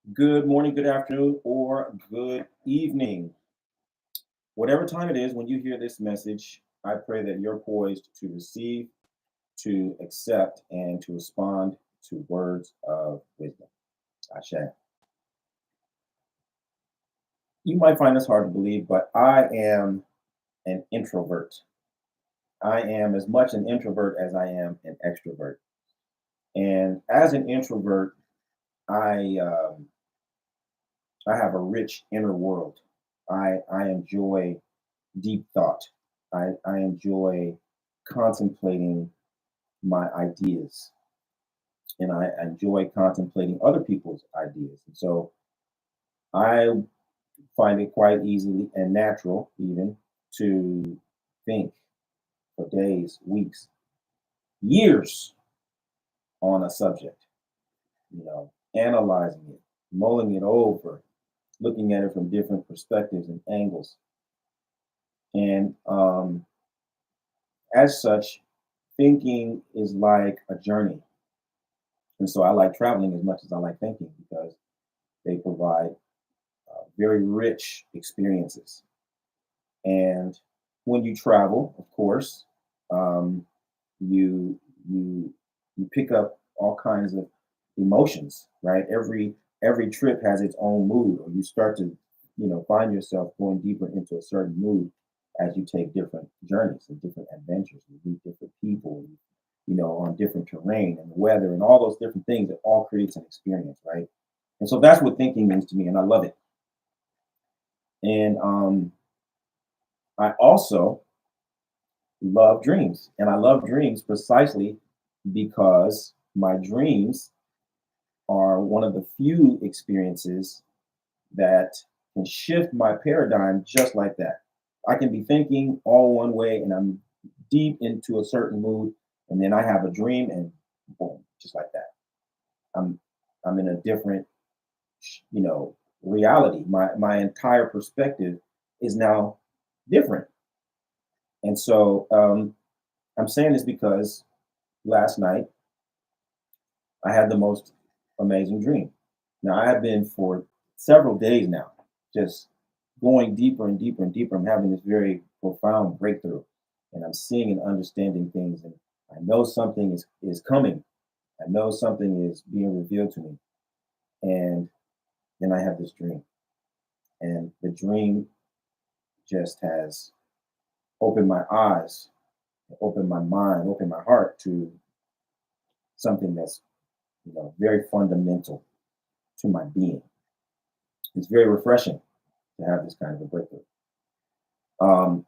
Good morning, good afternoon, or good evening. Whatever time it is when you hear this message, I pray that you're poised to receive, to accept, and to respond to words of wisdom. Ashe. You might find this hard to believe, but I am an introvert. I am as much an introvert as I am an extrovert. And as an introvert, I I have a rich inner world. I enjoy deep thought. I enjoy contemplating my ideas and I enjoy contemplating other people's ideas. And so I find it quite easily and natural, even to think for days, weeks, years on a subject, analyzing it, mulling it over, looking at it from different perspectives and angles. And as such, thinking is like a journey. And so I like traveling as much as I like thinking because they provide very rich experiences. And when you travel, of course, um, you you you pick up all kinds of emotions, right? Every trip has its own mood, or you start to, find yourself going deeper into a certain mood as you take different journeys and different adventures. You meet different people, on different terrain and the weather and all those different things. It all creates an experience, right? And so that's what thinking means to me, and I love it. And I also love dreams, and I love dreams precisely because my dreams are one of the few experiences that can shift my paradigm just like that. I can be thinking all one way, and I'm deep into a certain mood, and then I have a dream, and boom, just like that. I'm I'm in a different, reality. My entire perspective is now different, and so I'm saying this because last night I had the most amazing dream. Now I have been for several days now, just going deeper and deeper and deeper. I'm having this very profound breakthrough, and I'm seeing and understanding things, and I know something is coming. I know something is being revealed to me, and then I have this dream, and the dream just has opened my eyes, opened my mind, opened my heart to something that's very fundamental to my being. It's very refreshing to have this kind of a breakthrough.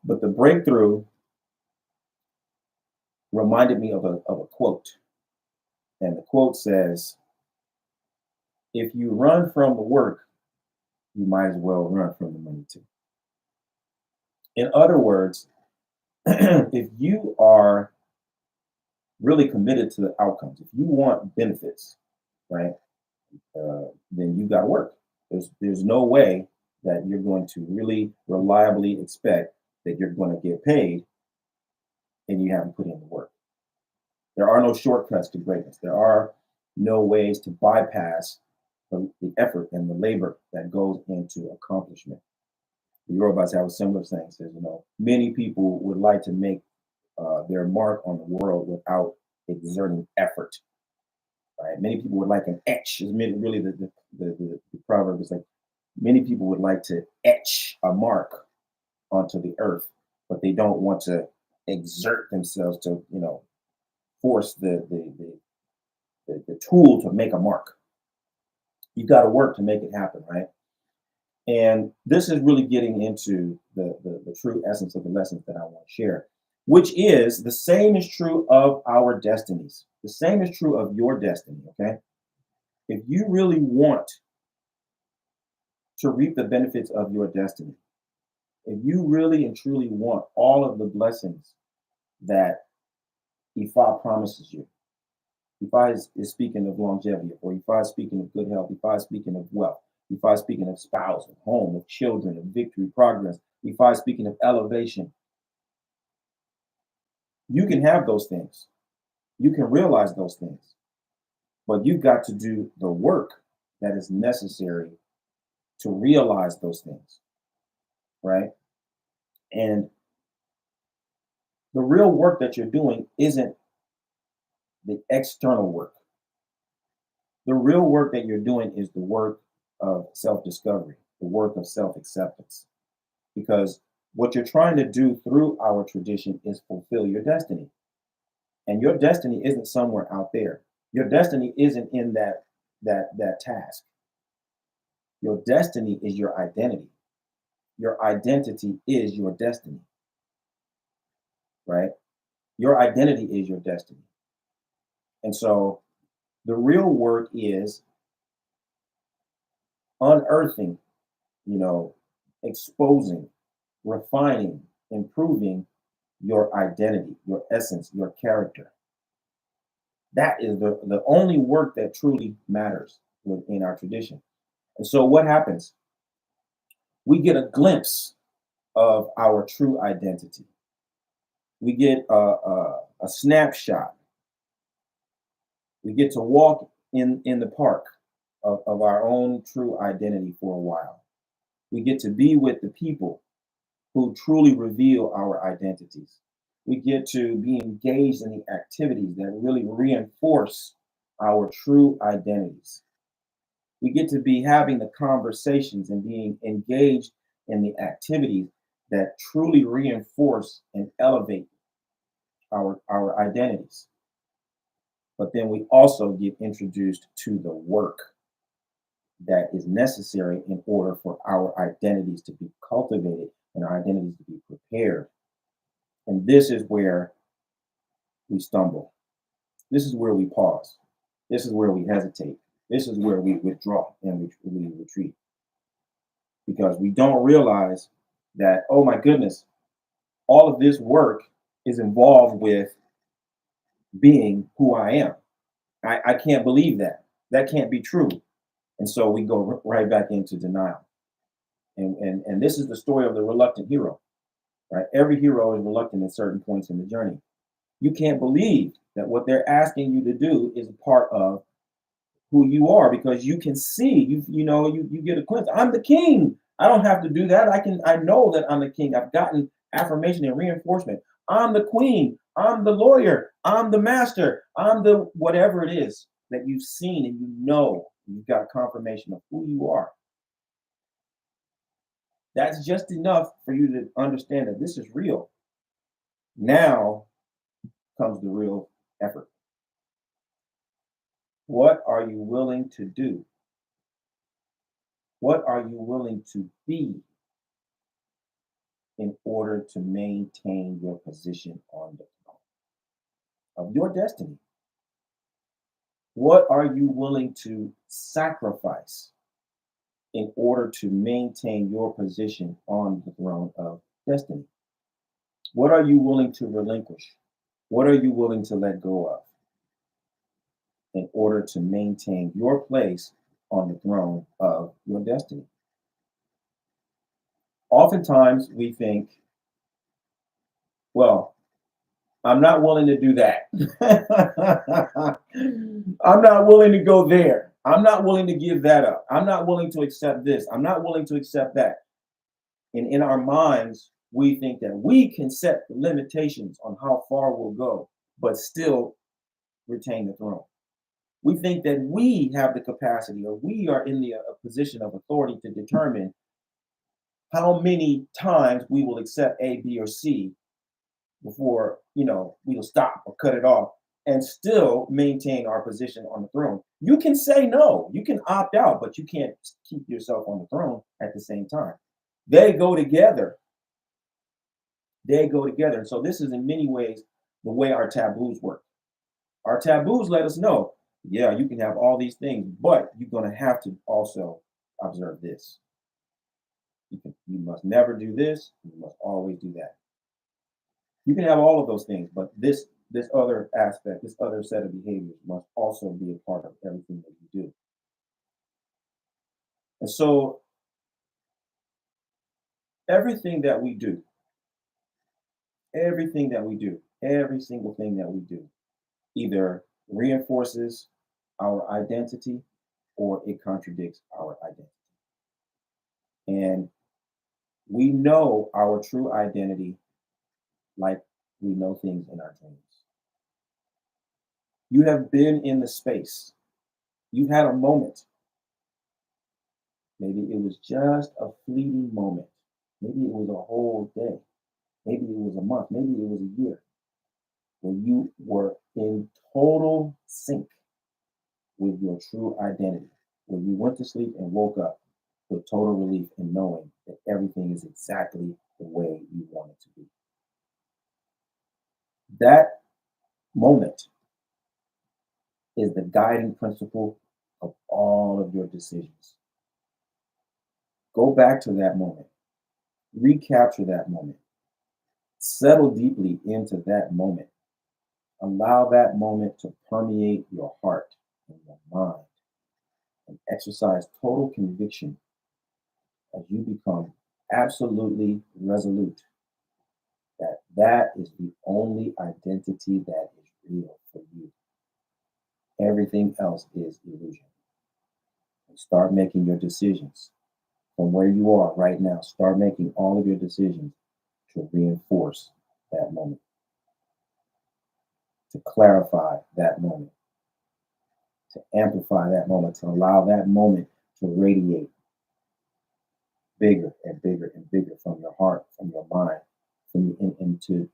But the breakthrough reminded me of a quote. And the quote says, if you run from the work, you might as well run from the money too. In other words, if you are really committed to the outcomes, if you want benefits, right, then you got to work. There's no way that you're going to really reliably expect that you're going to get paid and you haven't put in the work. There are no shortcuts to greatness. There are no ways to bypass the effort and the labor that goes into accomplishment. The Yorubas have a similar saying, says, many people would like to make their mark on the world without exerting effort. Right? Many people would like an etch. Is really the proverb is like many people would like to etch a mark onto the earth, but they don't want to exert themselves to force the tool to make a mark. You got to work to make it happen, right? And this is really getting into the true essence of the lessons that I want to share, which is the same is true of our destinies. The same is true of your destiny, okay? If you really want to reap the benefits of your destiny, if you really and truly want all of the blessings that Ifa promises you, Ifa is speaking of longevity, or Ifa is speaking of good health, Ifa is speaking of wealth, Ifa is speaking of spouse, of home, of children, of victory, progress, Ifa is speaking of elevation. You can have those things. You can realize those things, but you've got to do the work that is necessary to realize those things, right? And the real work that you're doing isn't the external work. The real work that you're doing is the work of self discovery, the work of self acceptance. Because what you're trying to do through our tradition is fulfill your destiny. And your destiny isn't somewhere out there. Your destiny isn't in that task. Your destiny is your identity. Your identity is your destiny, right? Your identity is your destiny. And so the real work is unearthing, you know, exposing, refining, improving your identity, your essence, your character. That is the only work that truly matters within our tradition. And so what happens? We get a glimpse of our true identity. We get a snapshot. We get to walk in the park of our own true identity for a while. We get to be with the people who truly reveal our identities. We get to be engaged in the activities that really reinforce our true identities. We get to be having the conversations and being engaged in the activities that truly reinforce and elevate our identities. But then we also get introduced to the work that is necessary in order for our identities to be cultivated and our identities to be prepared. And this is where we stumble. This is where we pause. This is where we hesitate. This is where we withdraw and we retreat because we don't realize that, oh my goodness, all of this work is involved with being who I am. I can't believe that. That can't be true. And so we go right back into denial. And this is the story of the reluctant hero, right? Every hero is reluctant at certain points in the journey. You can't believe that what they're asking you to do is a part of who you are because you can see, you get a glimpse. I'm the king. I don't have to do that. I know that I'm the king. I've gotten affirmation and reinforcement. I'm the queen. I'm the lawyer. I'm the master. I'm the whatever it is that you've seen and you've got confirmation of who you are. That's just enough for you to understand that this is real. Now comes the real effort. What are you willing to do? What are you willing to be in order to maintain your position on the throne of your destiny? What are you willing to sacrifice in order to maintain your position on the throne of destiny? What are you willing to relinquish? What are you willing to let go of in order to maintain your place on the throne of your destiny? Oftentimes we think, well, I'm not willing to do that. I'm not willing to go there. I'm not willing to give that up. I'm not willing to accept this. I'm not willing to accept that. And in our minds, we think that we can set the limitations on how far we'll go, but still retain the throne. We think that we have the capacity or we are in the position of authority to determine how many times we will accept A, B, or C before we'll stop or cut it off and still maintain our position on the throne. You can say no, you can opt out, but you can't keep yourself on the throne at the same time. They go together. They go together. And so this is in many ways the way our taboos work. Our taboos let us know, yeah, you can have all these things, but you're going to have to also observe this. You must never do this. You must always do that. You can have all of those things, but this other aspect, this other set of behaviors must also be a part of everything that you do. And so everything that we do, everything that we do, every single thing that we do either reinforces our identity or it contradicts our identity. And we know our true identity like we know things in our dreams. You have been in the space. You've had a moment. Maybe it was just a fleeting moment. Maybe it was a whole day. Maybe it was a month. Maybe it was a year when you were in total sync with your true identity, when you went to sleep and woke up with total relief in knowing that everything is exactly the way you want it to be. That moment is the guiding principle of all of your decisions. Go back to that moment, recapture that moment, settle deeply into that moment. Allow that moment to permeate your heart and your mind and exercise total conviction as you become absolutely resolute that that is the only identity that is real for you. Everything else is illusion. And start making your decisions from where you are right now. Start making all of your decisions to reinforce that moment, to clarify that moment, to amplify that moment, to allow that moment to radiate bigger and bigger and bigger from your heart, from your mind, and to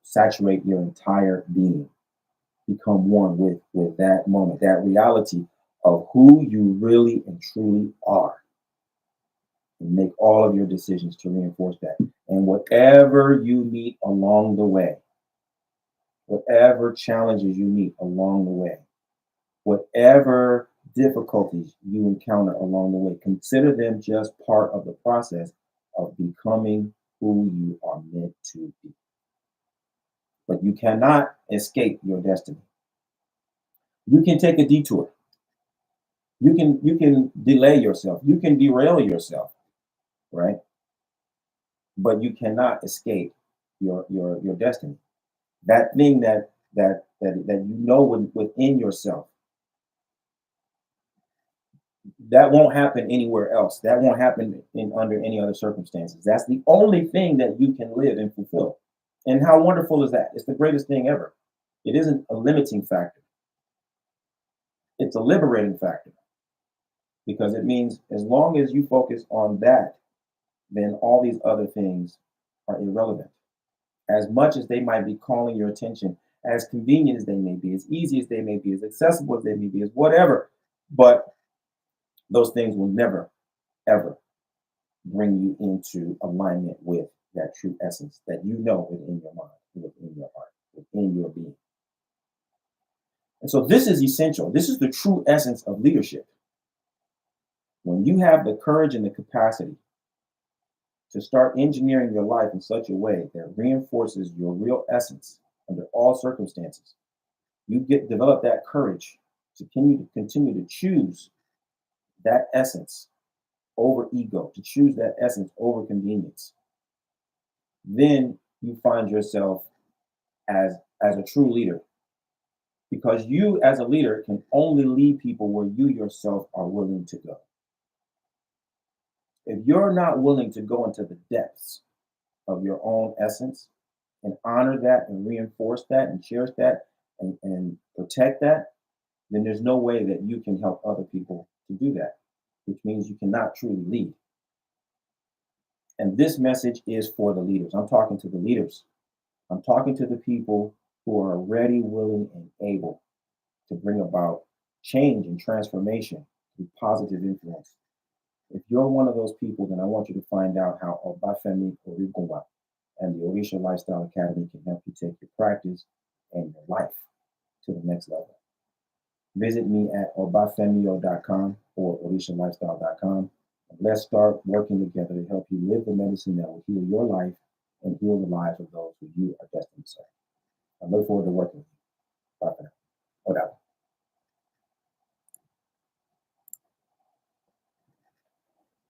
saturate your entire being. Become one with that moment, that reality of who you really and truly are. And make all of your decisions to reinforce that. And whatever you meet along the way, whatever challenges you meet along the way, whatever difficulties you encounter along the way, consider them just part of the process of becoming who you are meant to be. But you cannot escape your destiny. You can take a detour. You can delay yourself. You can derail yourself, right? But you cannot escape your destiny. That thing that you know within yourself, that won't happen anywhere else. That won't happen in under any other circumstances. That's the only thing that you can live and fulfill. And how wonderful is that? It's the greatest thing ever. It isn't a limiting factor. It's a liberating factor because it means as long as you focus on that, then all these other things are irrelevant. As much as they might be calling your attention, as convenient as they may be, as easy as they may be, as accessible as they may be, as whatever, but those things will never, ever bring you into alignment with that true essence that you know within your mind, within your heart, within your being. And so this is essential. This is the true essence of leadership. When you have the courage and the capacity to start engineering your life in such a way that reinforces your real essence under all circumstances, you develop that courage to continue to choose that essence over ego, to choose that essence over convenience. Then you find yourself as a true leader because you as a leader can only lead people where you yourself are willing to go. If you're not willing to go into the depths of your own essence and honor that and reinforce that and cherish that and protect that, then there's no way that you can help other people to do that, which means you cannot truly lead. And this message is for the leaders. I'm talking to the leaders. I'm talking to the people who are ready, willing, and able to bring about change and transformation through positive influence. If you're one of those people, then I want you to find out how Obafemi Origunwa and the Orisha Lifestyle Academy can help you take your practice and your life to the next level. Visit me at obafemio.com or orishalifestyle.com. And let's start working together to help you live the medicine that will heal your life and heal the lives of those who you are destined to serve. I look forward to working with you. Bye for now. Whatever.